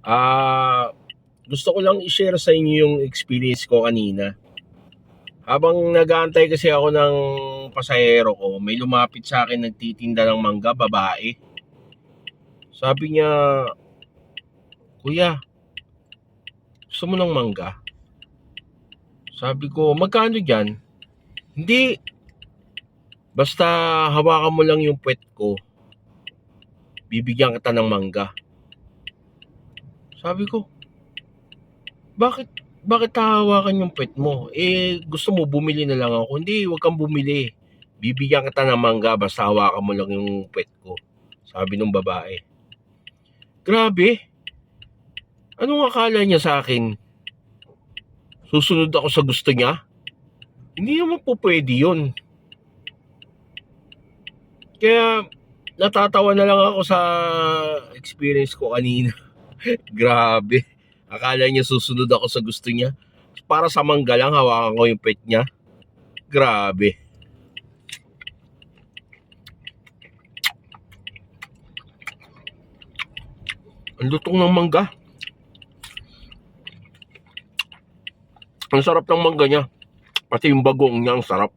Ah, Gusto ko lang i-share sa inyo yung experience ko kanina. Habang nag-aantay kasi ako ng pasahero ko, may lumapit sa akin nagtitinda ng mangga, babae. Sabi niya, "Kuya, gusto mo ng mangga?" Sabi ko, "Magkano diyan?" "Hindi, basta hawakan mo lang yung puwet ko, bibigyan kita ng mangga." Sabi ko, "Bakit bakit hahawakan yung puwet mo? Gusto mo bumili na lang ako?" "Hindi, huwag kang bumili. Bibigyan kita ng mangga basta hawakan mo lang yung puwet ko." Sabi nung babae. Grabe, anong akala niya sa akin? Susunod ako sa gusto niya? Hindi naman po pwede yun. Kaya natatawa na lang ako sa experience ko kanina. Grabe, akala niya susunod ako sa gusto niya. Para sa mangga lang, hawakan ko yung pet niya. Grabe. Ang lutong ng mangga. Ang sarap ng mangga niya. Pati yung bagong niya, ang sarap.